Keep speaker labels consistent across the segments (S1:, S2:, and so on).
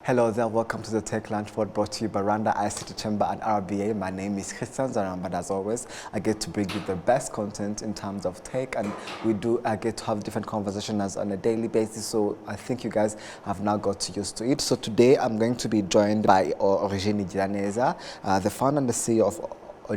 S1: Hello there, welcome to the Tech Lunch Board brought to you by Rwanda ICT Chamber and RBA. My name is Christian Zaram, but as always, I get to bring you the best content in terms of tech, and I get to have different conversations on a daily basis, so I think you guys have now got used to it. So today I'm going to be joined by Origine Giraneza, the founder and the CEO of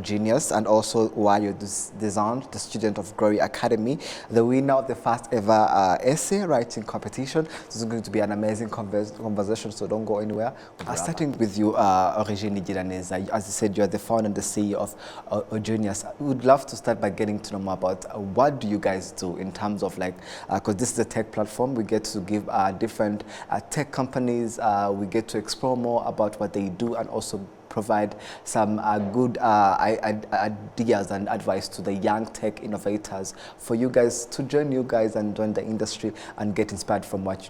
S1: Genius, and also Wayo Design, the student of Glory Academy, the winner of the first ever essay writing competition. This is going to be an amazing conversation, so don't go anywhere. Starting with you, Origine Giraneza, as you said, you are the founder and the CEO of Genius. We would love to start by getting to know more about what do you guys do in terms of because this is a tech platform, we get to give different tech companies, we get to explore more about what they do and also provide some good ideas and advice to the young tech innovators for you guys to join you guys and join the industry and get inspired from what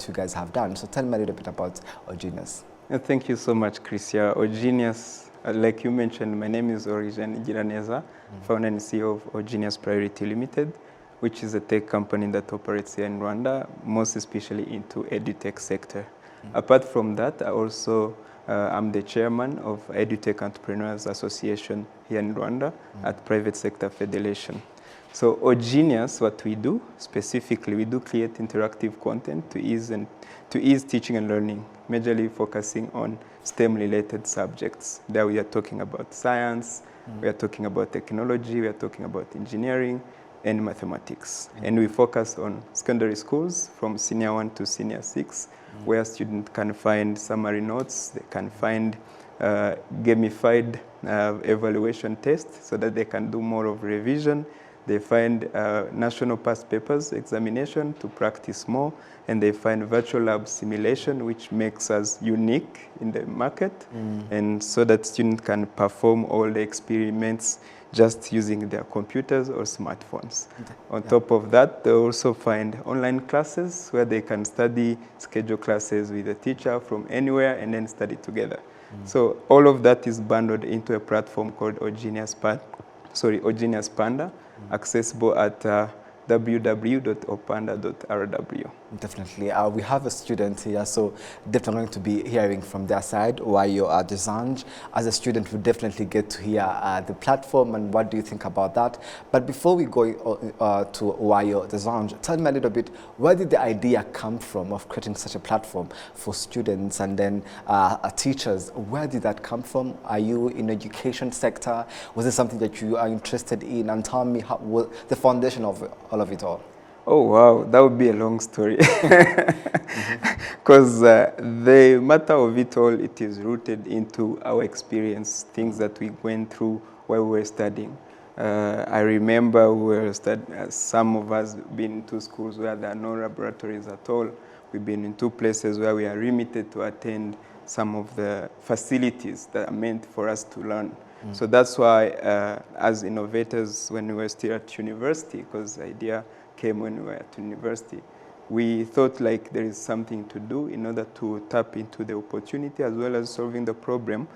S1: you guys have done. So tell me a little bit about Genius.
S2: Thank you so much, Chrisia. Genius, like you mentioned, my name is Origine Giraneza, founder and CEO of Genius Priority Limited, which is a tech company that operates here in Rwanda, most especially into Edu-Tech sector. Apart from that, I'm the chairman of Edu-Tech Entrepreneurs Association here in Rwanda at Private Sector Federation. So Genius, what we do specifically, we do create interactive content to ease teaching and learning, majorly focusing on STEM-related subjects. There we are talking about science, we are talking about technology, we are talking about engineering and mathematics. And we focus on secondary schools from senior 1 to senior 6, where students can find summary notes, they can find gamified evaluation tests so that they can do more of revision. They find national past papers examination to practice more, and they find virtual lab simulation, which makes us unique in the market, and so that students can perform all the experiments just using their computers or smartphones. On top of that, they also find online classes where they can schedule classes with a teacher from anywhere and then study together. So all of that is bundled into a platform called Genius Panda, accessible at www.opanda.rw.
S1: Definitely. We have a student here, so definitely going to be hearing from their side why you are designed. As a student, we definitely get to hear the platform and what do you think about that. But before we go to why you're designed, tell me a little bit, where did the idea come from of creating such a platform for students and then teachers? Where did that come from? Are you in the education sector? Was it something that you are interested in? And tell me the foundation of all of it all.
S2: Oh, wow, that would be a long story. Because the matter of it all, it is rooted into our experience, things that we went through while we were studying. I remember we were some of us been to schools where there are no laboratories at all. We've been in two places where we are limited to attend some of the facilities that are meant for us to learn. So that's why, as innovators, when we were still at university, because the idea came when we were at university, we thought like there is something to do in order to tap into the opportunity as well as solving the problem,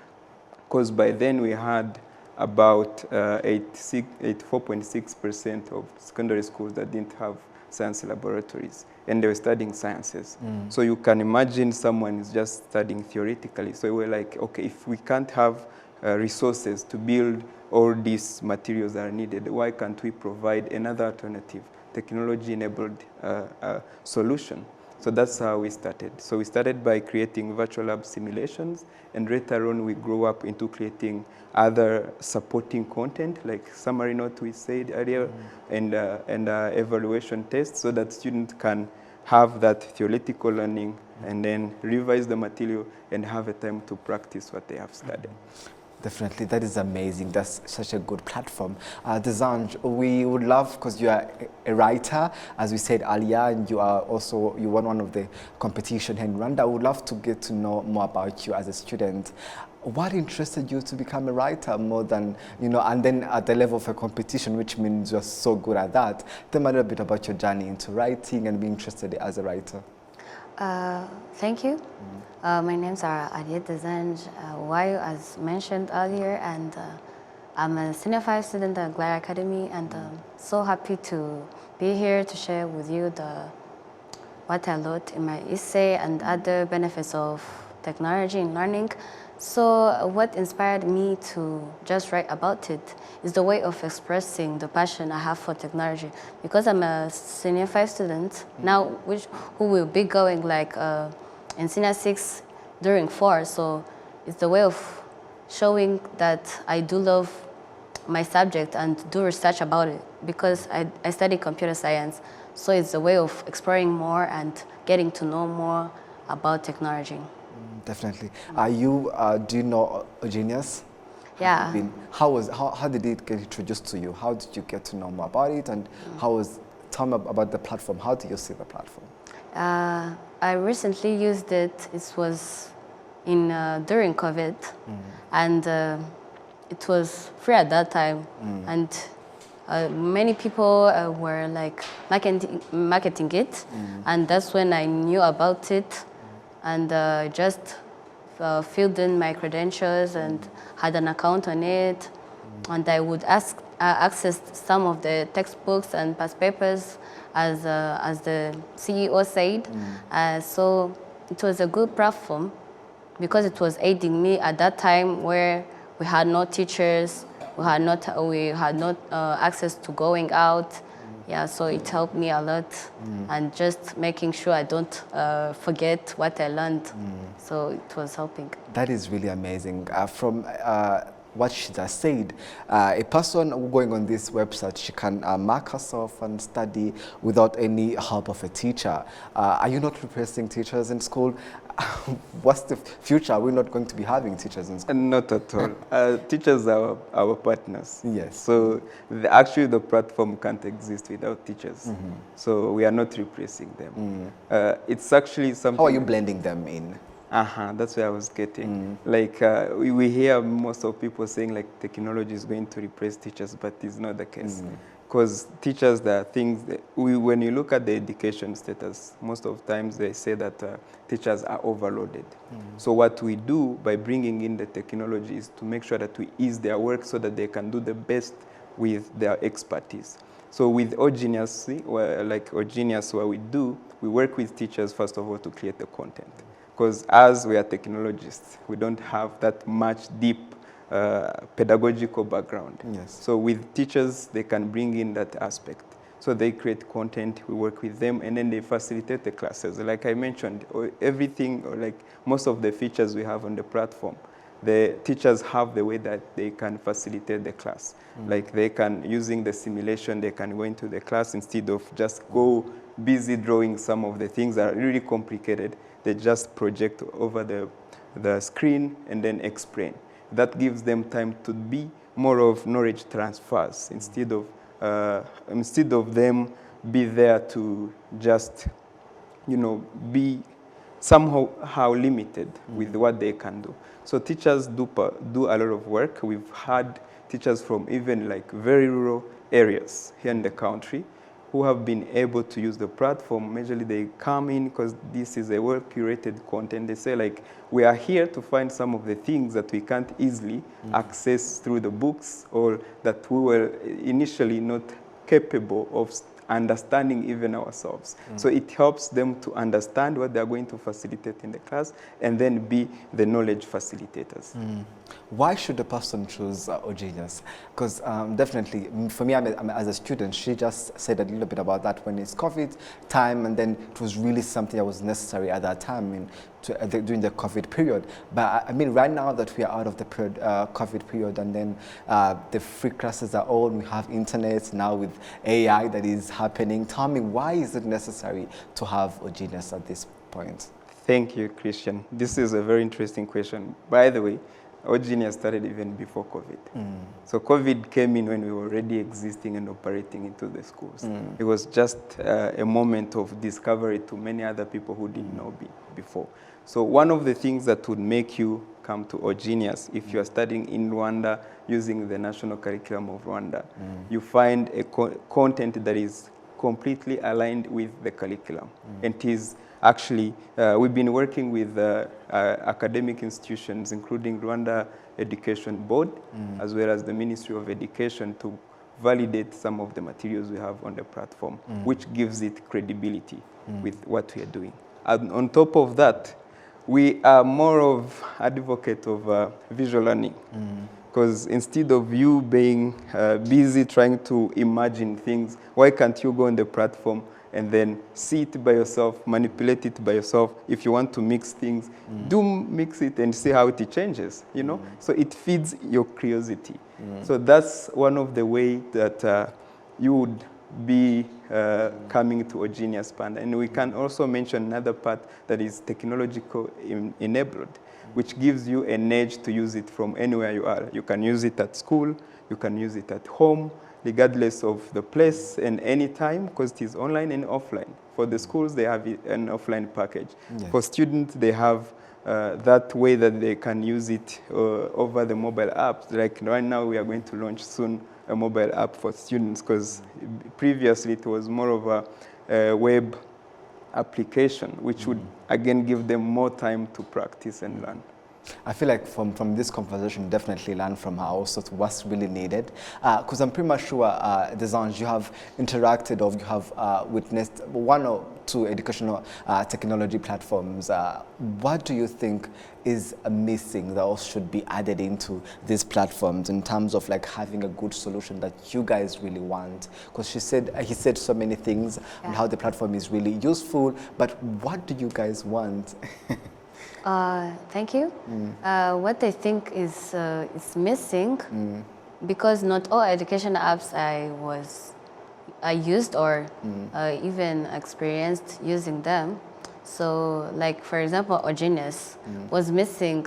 S2: because by then we had about 84.6% of secondary schools that didn't have science laboratories, and they were studying sciences. So you can imagine someone is just studying theoretically. So we were like, okay, if we can't have resources to build all these materials that are needed, why can't we provide another alternative, technology-enabled solution? So that's how we started. So we started by creating virtual lab simulations, and later on we grew up into creating other supporting content, like summary note we said earlier, and evaluation tests, so that students can have that theoretical learning and then revise the material and have a time to practice what they have studied.
S1: Definitely, that is amazing. That's such a good platform. Desanj, we would love, because you are a writer, as we said earlier, and you won one of the competition here in Rwanda. I would love to get to know more about you as a student. What interested you to become a writer more than, and then at the level of a competition, which means you're so good at that? Tell me a little bit about your journey into writing and being interested as a writer.
S3: Thank you. My name's Edu-Tech, Wayo, as mentioned earlier, and I'm a senior 5 student at Glory Academy, and so happy to be here to share with you what I wrote in my essay and other benefits of technology in learning. So what inspired me to just write about it is the way of expressing the passion I have for technology. Because I'm a senior 5 student now, who will be going like in senior 6 during 4. So it's the way of showing that I do love my subject and do research about it, because I study computer science. So it's a way of exploring more and getting to know more about technology.
S1: Definitely. Do you know Genius?
S3: Yeah.
S1: How did it get introduced to you? How did you get to know more about it? And tell me about the platform. How do you see the platform?
S3: I recently used it. It was during COVID, and it was free at that time, and many people were like marketing it, and that's when I knew about it, and just filled in my credentials and had an account on it, and I would access some of the textbooks and past papers as the CEO said. So it was a good platform because it was aiding me at that time where we had no teachers, we had not access to going out. Yeah, so it helped me a lot, and just making sure I don't forget what I learned. So it was helping.
S1: That is really amazing. From what she just said, a person going on this website, she can mark herself and study without any help of a teacher. Are you not replacing teachers in school? What's the future? Are we not going to be having teachers in school?
S2: Not at all. Teachers are our partners.
S1: Yes.
S2: So actually the platform can't exist without teachers. So we are not replacing them. It's actually something...
S1: How are you blending them in?
S2: That's where I was getting. Like we hear most of people saying like technology is going to replace teachers, but it's not the case. Because teachers, there are things that when you look at the education status, most of the times they say that teachers are overloaded. So what we do by bringing in the technology is to make sure that we ease their work so that they can do the best with their expertise. So with Genius, what we work with teachers first of all to create the content. Because as we are technologists, we don't have that much deep pedagogical background.
S1: Yes.
S2: So with teachers, they can bring in that aspect. So they create content, we work with them, and then they facilitate the classes. Like I mentioned, everything, or like most of the features we have on the platform, the teachers have the way that they can facilitate the class. Like they can, using the simulation, they can go into the class instead of just go busy drawing some of the things that are really complicated. They just project over the screen and then explain. That gives them time to be more of knowledge transfers instead of them be there to just, be somehow limited with what they can do. So teachers do a lot of work. We've had teachers from even like very rural areas here in the country who have been able to use the platform. Majorly they come in because this is a well-curated content. They say like, we are here to find some of the things that we can't easily access through the books, or that we were initially not capable of understanding even ourselves. So it helps them to understand what they're going to facilitate in the class and then be the knowledge facilitators.
S1: Why should a person choose Genius? Because definitely, for me, as a student, she just said a little bit about that when it's COVID time, and then it was really something that was necessary at that time during the COVID period. But I mean, right now that we are out of the COVID period, and then the free classes are on, we have internet now with AI that is happening. Tell me, why is it necessary to have Genius at this point?
S2: Thank you, Christian. This is a very interesting question. By the way, Genius started even before COVID. So COVID came in when we were already existing and operating into the schools. It was just a moment of discovery to many other people who didn't know before. So one of the things that would make you come to Genius, if you are studying in Rwanda using the national curriculum of Rwanda, you find a content that is completely aligned with the curriculum. And it is actually, we've been working with academic institutions, including Rwanda Education Board, as well as the Ministry of Education, to validate some of the materials we have on the platform, which gives it credibility with what we are doing. And on top of that, we are more of advocate of visual learning. Because instead of you being busy trying to imagine things, why can't you go on the platform and then see it by yourself, manipulate it by yourself? If you want to mix things, do mix it and see how it changes, you know? So it feeds your curiosity. So that's one of the ways that you would be coming to a Genius Panda. And we can also mention another part that is technological enabled, which gives you an edge to use it from anywhere you are. You can use it at school, you can use it at home, regardless of the place and any time, because it is online and offline. For the schools, they have an offline package. Yes. For students, they have that way that they can use it over the mobile apps. Like right now, we are going to launch soon a mobile app for students, because previously it was more of a web application, which would again give them more time to practice and learn.
S1: I feel like from this conversation, definitely learn from her also to what's really needed. Because I'm pretty much sure, Desange, you have interacted or you have witnessed one or two educational technology platforms. What do you think is missing that also should be added into these platforms in terms of like having a good solution that you guys really want? Because he said so many things on how the platform is really useful, but what do you guys want?
S3: Thank you. What I think is missing, because not all education apps I used or even experienced using them. So, like for example, Genius was missing.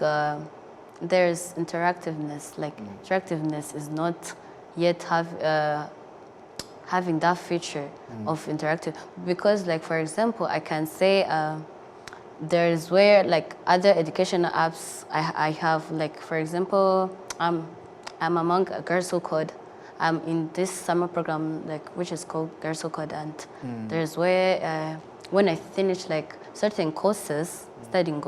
S3: There's interactiveness. Like interactiveness is not yet having that feature of interactive. Because, like for example, I can say. There's where like other educational apps I have, like for example, I'm among Girls Who Code. I'm in this summer program like which is called Girls Who Code, and there's where when I finish like certain courses studying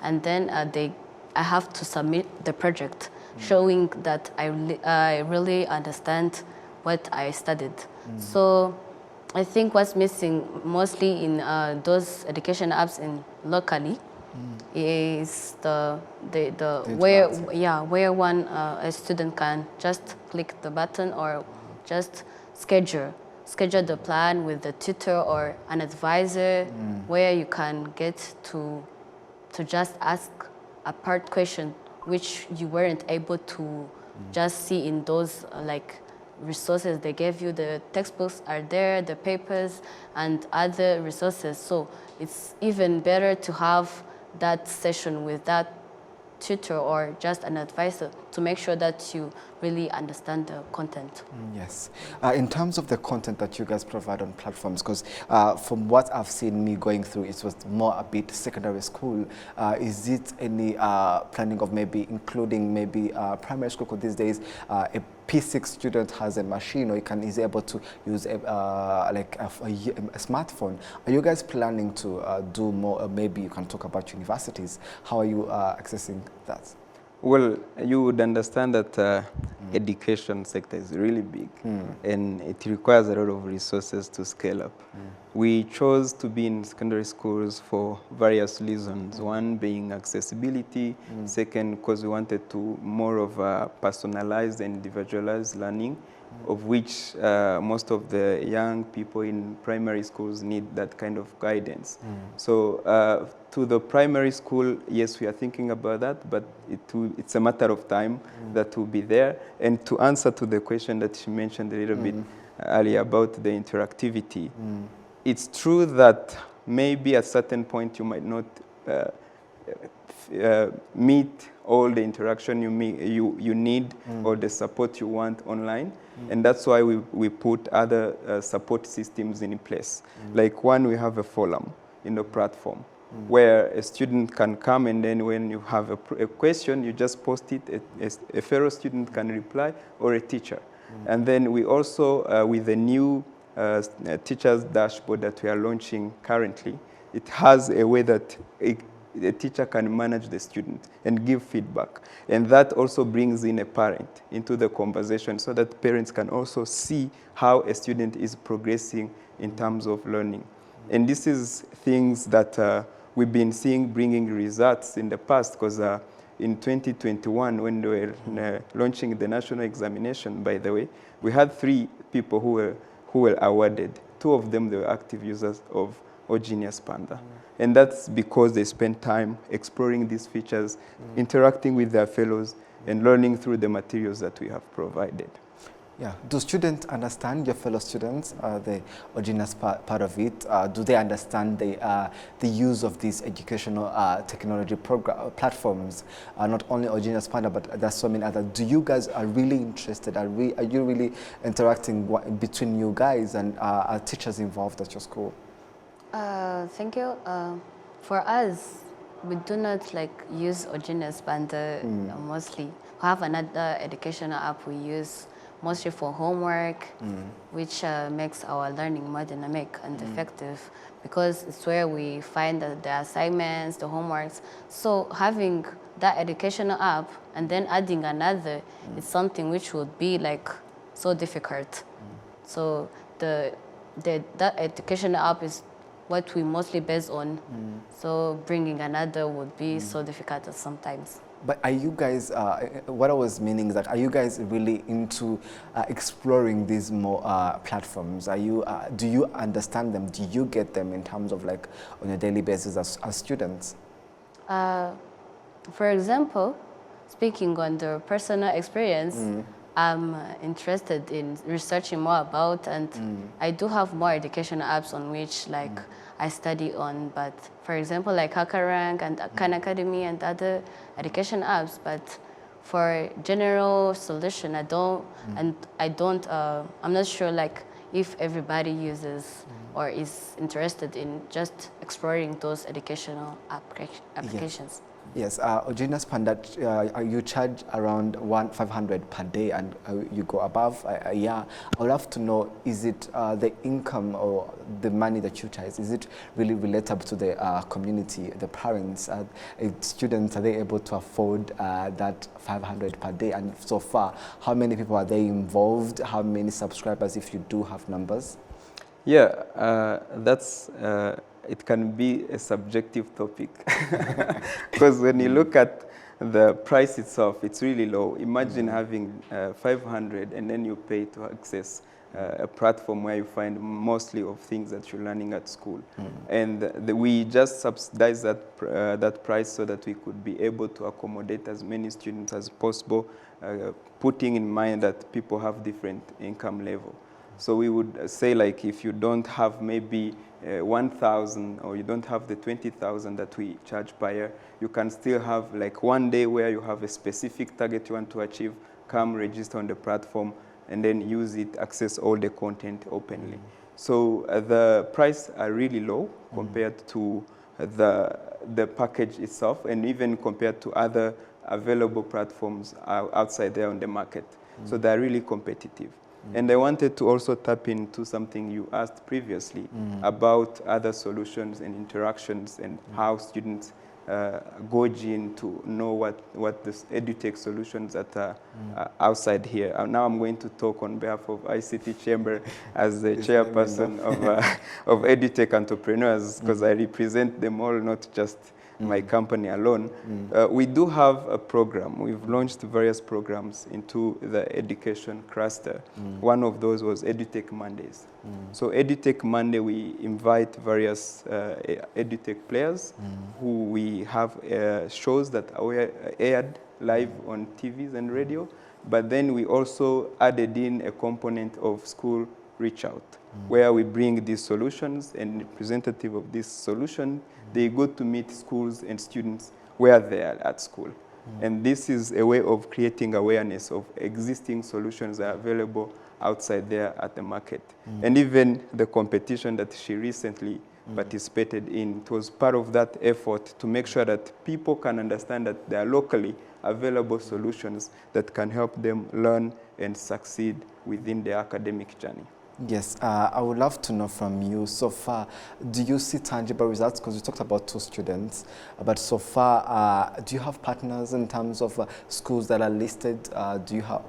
S3: and then I have to submit the project showing that I really understand what I studied. So I think what's missing mostly in those education apps in locally is the where one a student can just click the button or just schedule the plan with the tutor or an advisor, where you can get to just ask a part question which you weren't able to just see in those like resources they gave you. The textbooks are there, the papers and other resources. So it's even better to have that session with that tutor or just an advisor to make sure that you really understand the content.
S1: Yes. In terms of the content that you guys provide on platforms, because from what I've seen me going through, it was more a bit secondary school. Is it any planning of maybe including maybe primary school? Because these days a P6 student has a machine, or is able to use a smartphone. Are you guys planning to do more? Maybe you can talk about universities. How are you accessing that?
S2: Well, you would understand that education sector is really big and it requires a lot of resources to scale up. We chose to be in secondary schools for various reasons. One being accessibility, second because we wanted to more of a personalized and individualized learning, of which most of the young people in primary schools need that kind of guidance. So to the primary school, yes, we are thinking about that, but it's a matter of time that will be there. And to answer to the question that she mentioned a little bit earlier about the interactivity, it's true that maybe at a certain point you might not meet all the interaction you need or the support you want online. And that's why we put other support systems in place. Like one, we have a forum in the platform where a student can come, and then when you have a question, you just post it, a fellow student can reply, or a teacher. And then we also, with the new teacher's dashboard that we are launching currently, it has a way that the teacher can manage the student and give feedback. And that also brings in a parent into the conversation so that parents can also see how a student is progressing in terms of learning. And this is things that we've been seeing bringing results in the past, because in 2021, when we were launching the national examination, by the way, we had 3 people who were awarded. 2 of them, they were active users of Genius Panda. And that's because they spent time exploring these features, interacting with their fellows, and learning through the materials that we have provided.
S1: Yeah. Do students understand, your fellow students, the Genius part of it? Do they understand the use of these educational technology platforms? Not only Genius Panda, but there's so many others. Do you guys are really interested? Are you really interacting between you guys, and are teachers involved at your school?
S3: Thank you. For us, we do not use Genius Panda mostly. We have another educational app we use mostly for homework, which makes our learning more dynamic and effective, because it's where we find the assignments, the homeworks. So having that educational app and then adding another is something which would be so difficult. So that educational app is what we mostly base on. So bringing another would be so difficult sometimes.
S1: But are you guys, what I was meaning is that, are you guys really into exploring these more platforms? Do you understand them? Do you get them in terms of on a daily basis as students?
S3: For example, speaking on the personal experience, I'm interested in researching more about, and I do have more educational apps on which I study on, but for example HackerRank and Khan Academy and other education apps. But for general solution, I'm not sure if everybody uses or is interested in just exploring those educational applications.
S1: Yes, Genius Panda, you charge around 500 per day, and you go above. Yeah, I would love to know, is it the income or the money that you charge, is it really relatable to the community, the parents, students? Are they able to afford that 500 per day? And so far, how many people are they involved? How many subscribers, if you do have numbers?
S2: Yeah, it can be a subjective topic, because when you look at the price itself, it's really low. Imagine having 500 and then you pay to access a platform where you find mostly of things that you're learning at school. And we just subsidize that price so that we could be able to accommodate as many students as possible, putting in mind that people have different income level. So we would say if you don't have maybe 1,000, or you don't have the 20,000 that we charge per year, you can still have one day where you have a specific target you want to achieve, come register on the platform, and then use it, access all the content openly. So the prices are really low compared to the package itself, and even compared to other available platforms outside there on the market. So they're really competitive. And I wanted to also tap into something you asked previously about other solutions and interactions, and how students gauge in to know what the Edu-Tech solutions that are outside here. Now I'm going to talk on behalf of ICT Chamber as the chairperson of Edu-Tech entrepreneurs, because I represent them all, not just my company alone. We do have a program. We've launched various programs into the education cluster. One of those was Edu-Tech Mondays. So Edu-Tech Monday, we invite various Edu-Tech players who we have shows that are aired live on TVs and radio, but then we also added in a component of school reach out, where we bring these solutions, and representative of this solution, they go to meet schools and students where they are at school. And this is a way of creating awareness of existing solutions that are available outside there at the market. And even the competition that she recently participated in, it was part of that effort to make sure that people can understand that there are locally available solutions that can help them learn and succeed within their academic journey.
S1: Yes, I would love to know from you, so far, do you see tangible results? Because you talked about 2 students, but so far, do you have partners in terms of schools that are listed?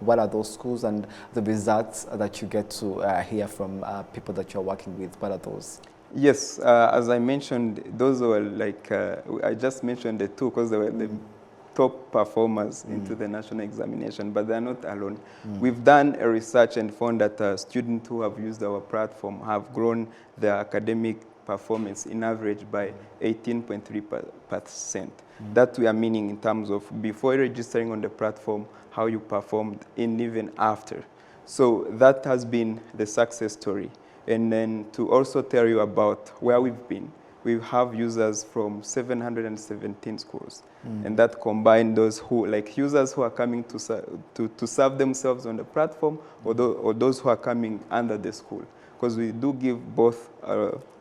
S1: What are those schools and the results that you get to hear from people that you're working with? What are those?
S2: Yes, as I mentioned, those were like, I just mentioned the 2 because they were the top performers into the national examination, but they're not alone. We've done a research and found that students who have used our platform have grown their academic performance in average by 18.3%. That we are meaning in terms of before registering on the platform, how you performed, and even after. So that has been the success story. And then to also tell you about where we've been, we have users from 717 schools. And that combined those who, like users who are coming to serve themselves on the platform, or those who are coming under the school. Because we do give both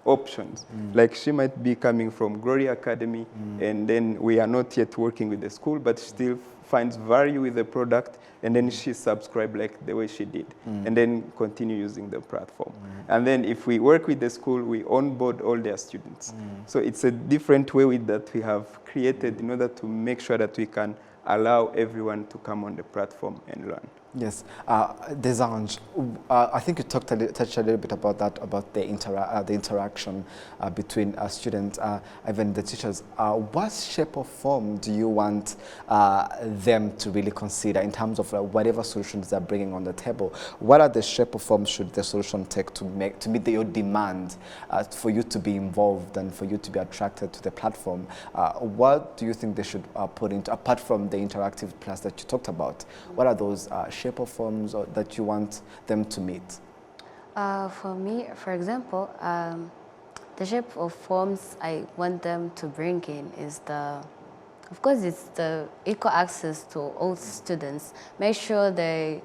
S2: options. Like she might be coming from Glory Academy, and then we are not yet working with the school, but still finds value with the product, and then she subscribes like the way she did, and then continue using the platform. And then if we work with the school, we onboard all their students. So it's a different way that we have created in order to make sure that we can allow everyone to come on the platform and learn.
S1: Yes, Desange, I think you touched a little bit about that, about the interaction between students, even the teachers. What shape or form do you want them to really consider in terms of whatever solutions they're bringing on the table? What are the shape or form should the solution take to meet your demand for you to be involved and for you to be attracted to the platform? What do you think they should put into, apart from the interactive plus that you talked about? What are those shape or forms that you want them to meet?
S3: For me, for example, the shape of forms I want them to bring in is of course, it's the equal access to all students. Make sure they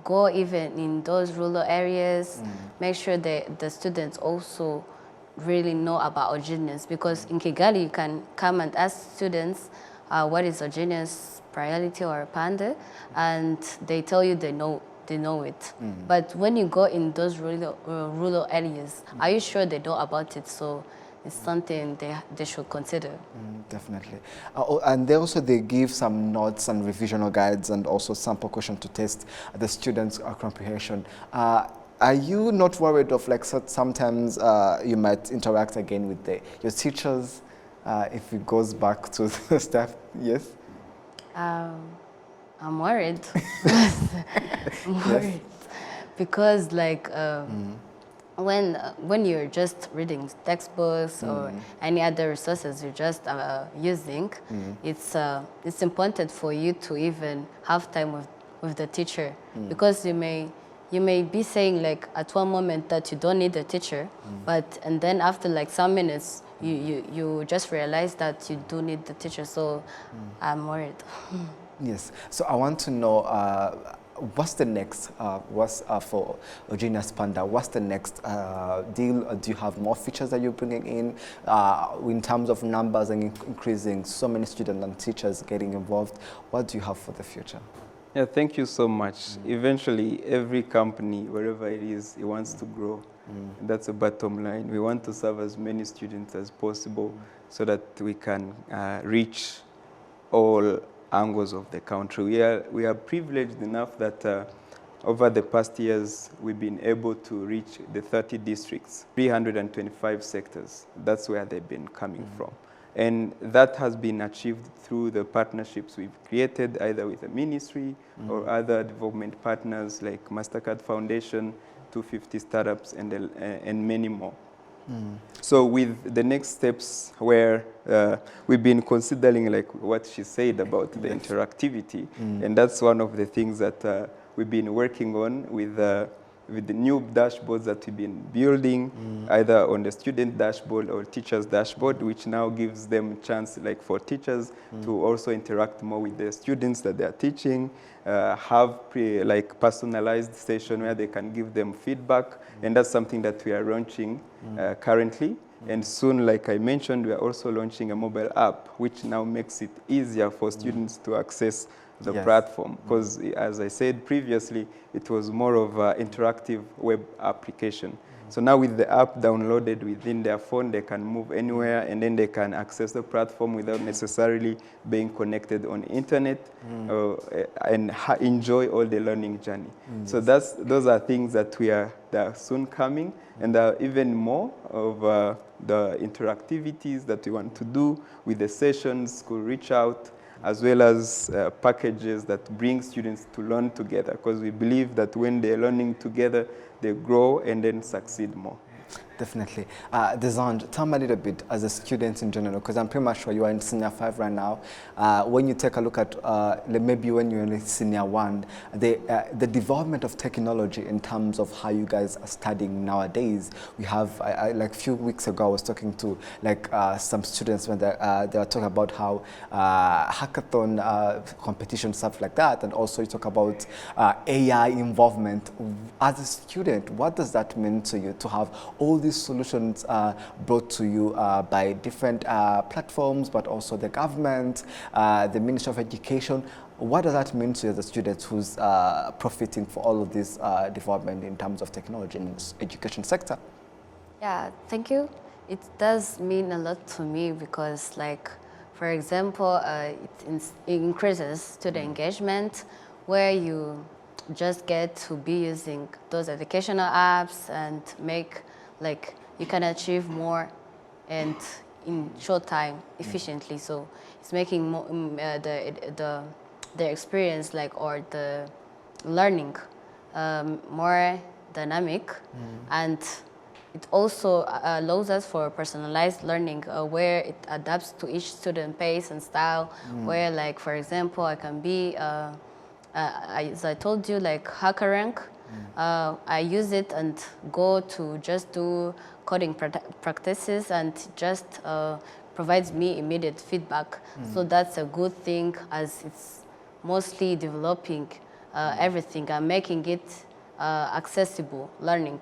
S3: go even in those rural areas. Make sure the students also really know about Ogenius, because in Kigali you can come and ask students what is Ogenius priority or panda, and they tell you they know it. But when you go in those rural areas, are you sure they know about it? So it's something they should consider.
S1: Definitely. And they give some notes and revisional guides and also sample question to test the students' comprehension. Are you not worried of like sometimes you might interact again with your teachers if it goes back to the staff? Yes?
S3: I'm worried. I'm worried. Because like when you're just reading textbooks or any other resources you're just using, it's important for you to even have time with the teacher, because you may be saying like at one moment that you don't need a teacher, and then after like some minutes you just realize that you do need the teacher. So I'm worried.
S1: Yes. So I want to know what's the next, for Ogenius Panda, what's the next deal? Do you have more features that you're bringing in terms of numbers and increasing so many students and teachers getting involved? What do you have for the future?
S2: Yeah, thank you so much. Eventually, every company, wherever it is, it wants to grow. That's the bottom line. We want to serve as many students as possible so that we can reach all angles of the country. We are privileged enough that over the past years, we've been able to reach the 30 districts, 325 sectors. That's where they've been coming from. And that has been achieved through the partnerships we've created, either with the ministry or other development partners like MasterCard Foundation, 250 startups, and many more. So with the next steps where we've been considering like what she said about the interactivity, and that's one of the things that we've been working on with the new dashboards that we've been building, either on the student dashboard or teacher's dashboard, which now gives them a chance, like for teachers, to also interact more with the students that they are teaching, have personalized session where they can give them feedback, and that's something that we are launching currently. And soon, like I mentioned, we are also launching a mobile app, which now makes it easier for students to access the
S1: Yes.
S2: platform, because as I said previously, it was more of an interactive web application. So now with the app downloaded within their phone, they can move anywhere and then they can access the platform without necessarily being connected on internet and enjoy all the learning journey. So those are things that that are soon coming, and there are even more of the interactivities that we want to do with the sessions, school reach out, as well as packages that bring students to learn together, because we believe that when they're learning together, they grow and then succeed more.
S1: Definitely. Desanj, tell me a little bit as a student in general, because I'm pretty much sure you are in senior 5 right now. When you take a look at maybe when you're in senior 1, the development of technology in terms of how you guys are studying nowadays. We have, like a few weeks ago, I was talking to like some students when they were talking about how hackathon competition, stuff like that, and also you talk about AI involvement. As a student, what does that mean to you to have all these solutions brought to you by different platforms, but also the government, the Ministry of Education? What does that mean to you as a student who's profiting for all of this development in terms of technology in the education sector?
S3: Yeah, thank you. It does mean a lot to me because, like, for example, it increases student engagement where you just get to be using those educational apps and make, like, you can achieve more and in short time efficiently. So it's making more, the experience, like, or the learning more dynamic, and it also allows us for personalized learning where it adapts to each student pace and style, where, like, for example, I can be as I told you, like HackerRank, I use it and go to just do coding practices and just provides me immediate feedback. So that's a good thing, as it's mostly developing everything and making it accessible learning.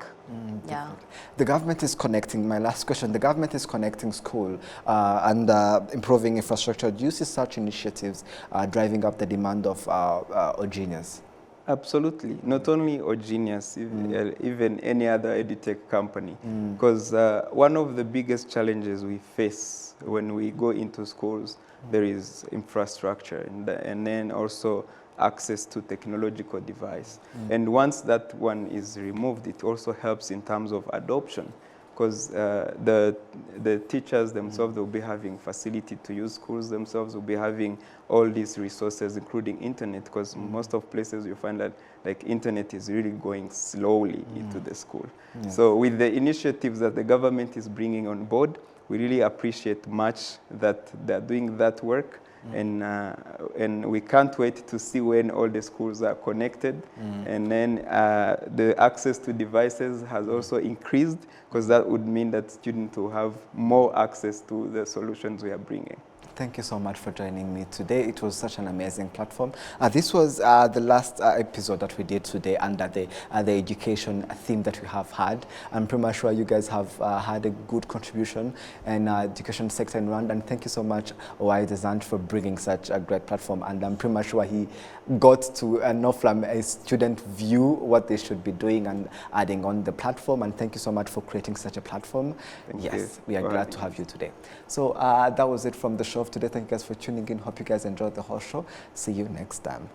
S3: Yeah.
S1: The government is connecting, my last question, the government is connecting school and improving infrastructure. Do you see such initiatives driving up the demand of Ogenius?
S2: Absolutely. Not only Ogenius, even any other Edu-Tech company. Because one of the biggest challenges we face when we go into schools, there is infrastructure and then also access to technological device. And once that one is removed, it also helps in terms of adoption, because the teachers themselves will be having facility to use, schools themselves will be having all these resources, including internet, because most of places you find that like internet is really going slowly into the school. So with the initiatives that the government is bringing on board, we really appreciate much that they're doing that work. And we can't wait to see when all the schools are connected. And then the access to devices has also increased, because that would mean that students will have more access to the solutions we are bringing.
S1: Thank you so much for joining me today. It was such an amazing platform. This was the last episode that we did today under the education theme that we have had. I'm pretty much sure you guys have had a good contribution in education sector in Rwanda. And thank you so much, Desanj, for bringing such a great platform. And I'm pretty much sure he got to know from a student view what they should be doing and adding on the platform. And thank you so much for creating such a platform. Yes, we are glad to have you today. So that was it from the show of today. Thank you guys for tuning in. Hope you guys enjoyed the whole show. See you next time.